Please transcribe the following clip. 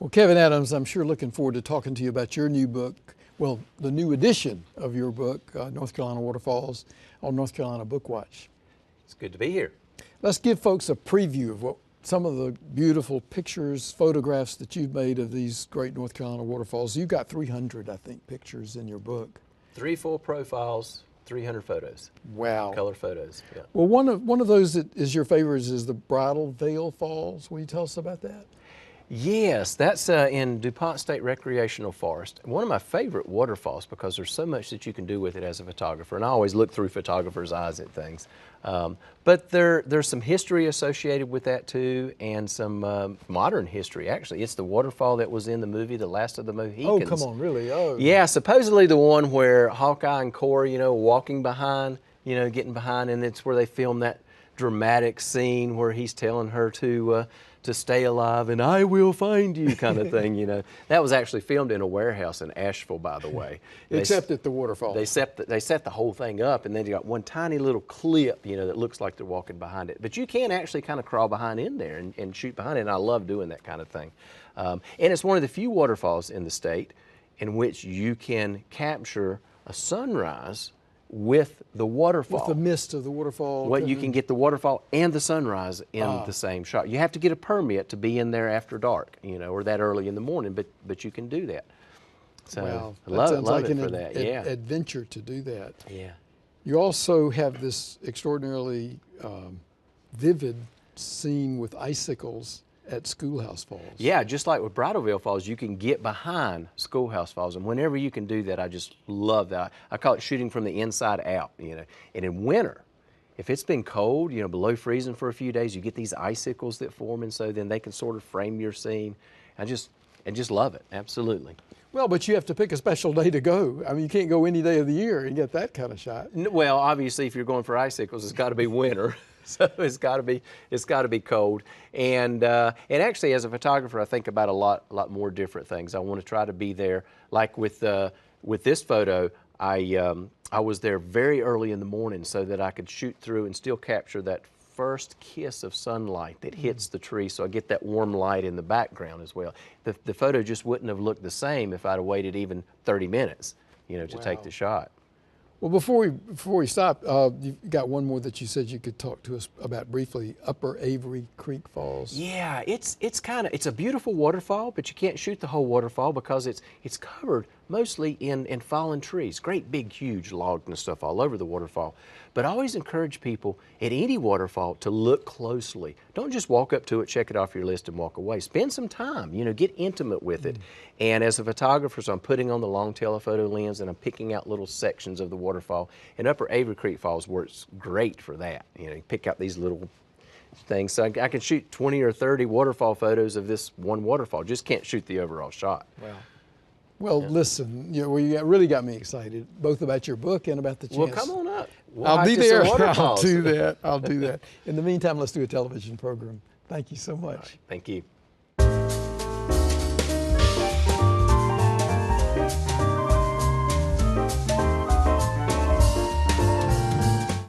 Well, Kevin Adams, I'm sure looking forward to talking to you about your new book, well, the new edition of your book, North Carolina Waterfalls, on North Carolina Bookwatch. It's good to be here. Let's give folks a preview of what some of the beautiful pictures, photographs that you've made of these great North Carolina waterfalls. You've got 300, I think, pictures in your book. 3 full profiles, 300 photos. Wow. Color photos, yeah. Well, one of those that is your favorites is the Bridal Veil Falls. Will you tell us about that? Yes, that's in DuPont State Recreational Forest. One of my favorite waterfalls because there's so much that you can do with it as a photographer, and I always look through photographers' eyes at things. But there's some history associated with that too, and some modern history actually. It's the waterfall that was in the movie The Last of the Mohicans. Oh, come on, really? Oh. Yeah, supposedly the one where Hawkeye and Corey, walking behind, getting behind, and it's where they filmed that dramatic scene where he's telling her to stay alive and I will find you kind of thing, That was actually filmed in a warehouse in Asheville, by the way. Except at the waterfall. They set the whole thing up, and then you got one tiny little clip, that looks like they're walking behind it. But you can actually kind of crawl behind in there and shoot behind it, and I love doing that kind of thing. And it's one of the few waterfalls in the state in which you can capture a sunrise with the waterfall. With the mist of the waterfall. You can get the waterfall and the sunrise in the same shot. You have to get a permit to be in there after dark, or that early in the morning, but you can do that. So wow. I love like it for that. Yeah. Adventure to do that. Yeah. You also have this extraordinarily vivid scene with icicles at Schoolhouse Falls. Yeah, just like with Bridal Veil Falls, you can get behind Schoolhouse Falls, and whenever you can do that, I just love that. I call it shooting from the inside out, And in winter, if it's been cold, below freezing for a few days, you get these icicles that form, and so then they can sort of frame your scene. I just love it, absolutely. Well, but you have to pick a special day to go. I mean, you can't go any day of the year and get that kind of shot. Well, obviously, if you're going for icicles, it's got to be winter. So it's got to be cold, and actually, as a photographer, I think about a lot more different things. I want to try to be there. Like with this photo, I was there very early in the morning so that I could shoot through and still capture that first kiss of sunlight that hits the tree, so I get that warm light in the background as well. The photo just wouldn't have looked the same if I'd have waited even 30 minutes, to take the shot. Well, before we stop, you've got one more that you said you could talk to us about briefly, Upper Avery Creek Falls. Yeah, it's a beautiful waterfall, but you can't shoot the whole waterfall because it's covered mostly in fallen trees, great big huge logs and stuff all over the waterfall. But I always encourage people at any waterfall to look closely. Don't just walk up to it, check it off your list and walk away. Spend some time, get intimate with it. And as a photographer, so I'm putting on the long telephoto lens and I'm picking out little sections of the waterfall. And Upper Avery Creek Falls works great for that. You pick out these little things. So I can shoot 20 or 30 waterfall photos of this one waterfall. Just can't shoot the overall shot. Wow. Well, listen, you really got me excited, both about your book and about the chance. Well, come on up. I'll be there. I'll do that. I'll do that. In the meantime, let's do a television program. Thank you so much. Right. Thank you.